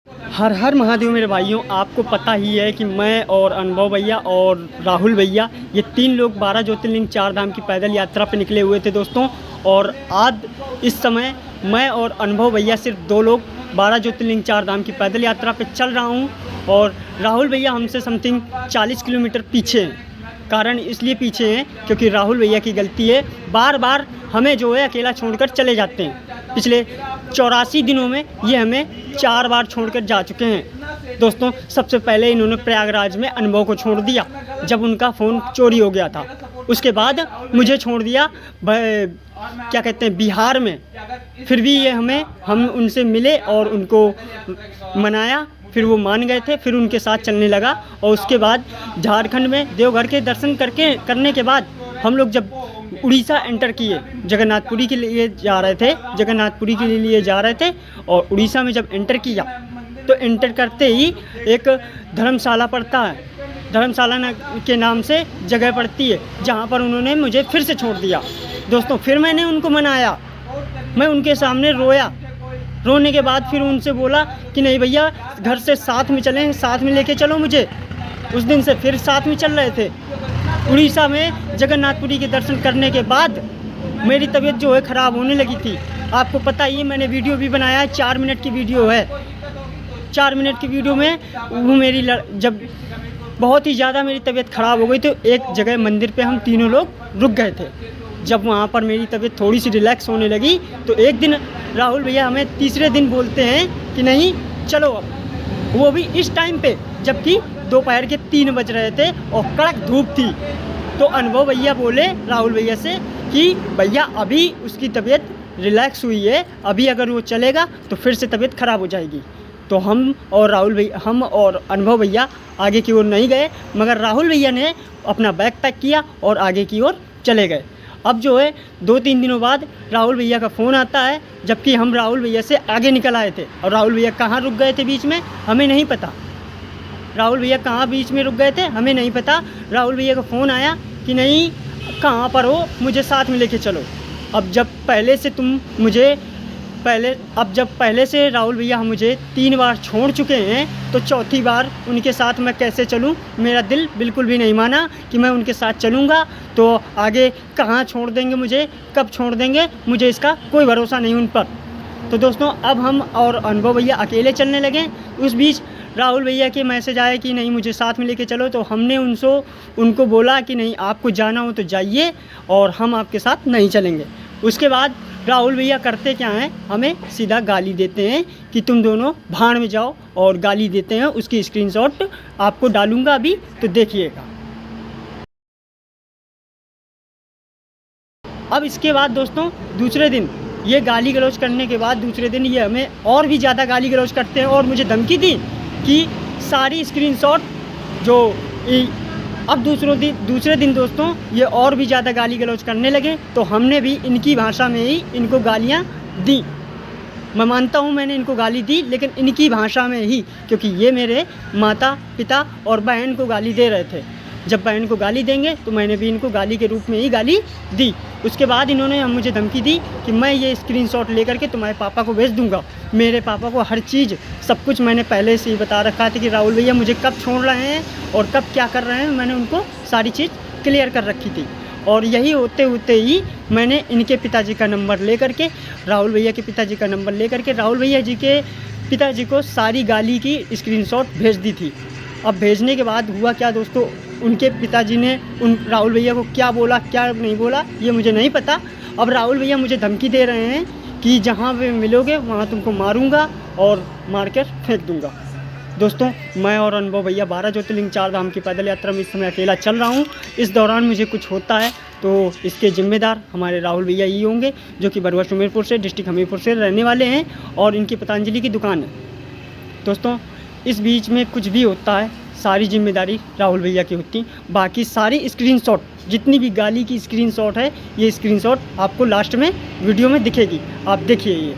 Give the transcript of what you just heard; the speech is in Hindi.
हर हर महादेव मेरे भाइयों, आपको पता ही है कि मैं और अनुभव भैया और राहुल भैया ये 3 लोग 12 ज्योतिर्लिंग 4 धाम की पैदल यात्रा पे निकले हुए थे दोस्तों। और आज इस समय मैं और अनुभव भैया सिर्फ 2 लोग 12 ज्योतिर्लिंग 4 धाम की पैदल यात्रा पे चल रहा हूँ और राहुल भैया हमसे समथिंग 40 किलोमीटर पीछे हैं। कारण इसलिए पीछे हैं क्योंकि राहुल भैया की गलती है, बार बार हमें जो है अकेला छोड़कर चले जाते हैं। पिछले 84 दिनों में ये हमें 4 बार छोड़कर जा चुके हैं दोस्तों। सबसे पहले इन्होंने प्रयागराज में अनुभव को छोड़ दिया जब उनका फ़ोन चोरी हो गया था। उसके बाद मुझे छोड़ दिया क्या कहते हैं बिहार में। फिर भी ये हम उनसे मिले और उनको मनाया, फिर वो मान गए थे, फिर उनके साथ चलने लगा। और उसके बाद झारखंड में देवघर के दर्शन करने के बाद हम लोग जब उड़ीसा एंटर किए, जगन्नाथपुरी के लिए जा रहे थे और उड़ीसा में जब एंटर किया तो एंटर करते ही एक धर्मशाला पड़ता है, धर्मशाला के नाम से जगह पड़ती है, जहाँ पर उन्होंने मुझे फिर से छोड़ दिया दोस्तों। फिर मैंने उनको मनाया, मैं उनके सामने रोया। रोने के बाद फिर उनसे बोला कि नहीं भैया घर से साथ में चलें, साथ में लेके चलो मुझे। उस दिन से फिर साथ में चल रहे थे। उड़ीसा में जगन्नाथपुरी के दर्शन करने के बाद मेरी तबीयत जो है ख़राब होने लगी थी। आपको पता ही है, मैंने वीडियो भी बनाया है, 4 मिनट की वीडियो है। 4 मिनट की वीडियो में वो मेरी जब बहुत ही ज़्यादा मेरी तबीयत ख़राब हो गई तो एक जगह मंदिर पे हम तीनों लोग रुक गए थे। जब वहाँ पर मेरी तबीयत थोड़ी सी रिलैक्स होने लगी तो एक दिन राहुल भैया हमें तीसरे दिन बोलते हैं कि नहीं चलो अब, वो भी इस टाइम पे जबकि दोपहर के 3 बज रहे थे और कड़क धूप थी। तो अनुभव भैया बोले राहुल भैया से कि भैया अभी उसकी तबीयत रिलैक्स हुई है, अभी अगर वो चलेगा तो फिर से तबीयत ख़राब हो जाएगी। तो हम और अनुभव भैया आगे की ओर नहीं गए, मगर राहुल भैया ने अपना बैग पैक किया और आगे की ओर चले गए। अब जो है 2-3 दिनों बाद राहुल भैया का फ़ोन आता है, जबकि हम राहुल भैया से आगे निकल आए थे। और राहुल भैया कहाँ रुक गए थे बीच में हमें नहीं पता। राहुल भैया कहाँ बीच में रुक गए थे हमें नहीं पता। राहुल भैया का फ़ोन आया कि नहीं कहाँ पर हो, मुझे साथ में लेके चलो। अब जब पहले से राहुल भैया मुझे 3 बार छोड़ चुके हैं तो चौथी बार उनके साथ मैं कैसे चलूं। मेरा दिल बिल्कुल भी नहीं माना कि मैं उनके साथ चलूंगा। तो आगे कहाँ छोड़ देंगे मुझे, कब छोड़ देंगे, मुझे इसका कोई भरोसा नहीं उन पर। तो दोस्तों अब हम और अनुभव भैया अकेले चलने लगे। उस बीच राहुल भैया के मैसेज आया कि नहीं मुझे साथ में लेके चलो। तो हमने उनको बोला कि नहीं आपको जाना हो तो जाइए और हम आपके साथ नहीं चलेंगे। उसके बाद राहुल भैया करते क्या हैं, हमें सीधा गाली देते हैं कि तुम दोनों भाड़ में जाओ, और गाली देते हैं। उसकी स्क्रीनशॉट आपको डालूंगा अभी, तो देखिएगा। अब इसके बाद दोस्तों दूसरे दिन ये गाली गलौज करने के बाद दूसरे दिन ये हमें और भी ज़्यादा गाली गलौज करते हैं और मुझे धमकी दी कि सारी स्क्रीनशॉट जो अब दूसरे दिन दोस्तों ये और भी ज़्यादा गाली गलौज करने लगे। तो हमने भी इनकी भाषा में ही इनको गालियाँ दी। मैं मानता हूँ मैंने इनको गाली दी, लेकिन इनकी भाषा में ही, क्योंकि ये मेरे माता पिता और बहन को गाली दे रहे थे। जब बहन को गाली देंगे तो मैंने भी इनको गाली के रूप में ही गाली दी। उसके बाद इन्होंने मुझे धमकी दी कि मैं ये स्क्रीनशॉट लेकर के तुम्हारे पापा को भेज दूंगा। मेरे पापा को हर चीज़ सब कुछ मैंने पहले से ही बता रखा था कि राहुल भैया मुझे कब छोड़ रहे हैं और कब क्या कर रहे हैं, मैंने उनको सारी चीज़ क्लियर कर रखी थी। और यही होते ही मैंने इनके पिताजी का नंबर ले करके, राहुल भैया के पिताजी का नंबर ले करके राहुल भैया जी के पिताजी को सारी गाली की स्क्रीनशॉट भेज दी थी। अब भेजने के बाद हुआ क्या दोस्तों, उनके पिताजी ने राहुल भैया को क्या बोला क्या नहीं बोला ये मुझे नहीं पता। अब राहुल भैया मुझे धमकी दे रहे हैं कि जहाँ पे मिलोगे वहाँ तुमको मारूंगा और मार कर फेंक दूंगा। दोस्तों मैं और अनुभव भैया 12 ज्योतिर्लिंग 4 धाम की पैदल यात्रा में इस समय अकेला चल रहा हूँ। इस दौरान मुझे कुछ होता है तो इसके जिम्मेदार हमारे राहुल भैया ही होंगे, जो कि बरुआ सुमेरपुर से, डिस्ट्रिक्ट हमीरपुर से रहने वाले हैं और इनकी पतंजलि की दुकान है। दोस्तों इस बीच में कुछ भी होता है सारी जिम्मेदारी राहुल भैया की होती। बाकी सारी स्क्रीनशॉट, जितनी भी गाली की स्क्रीनशॉट है, ये स्क्रीनशॉट आपको लास्ट में वीडियो में दिखेगी, आप देखिए ये।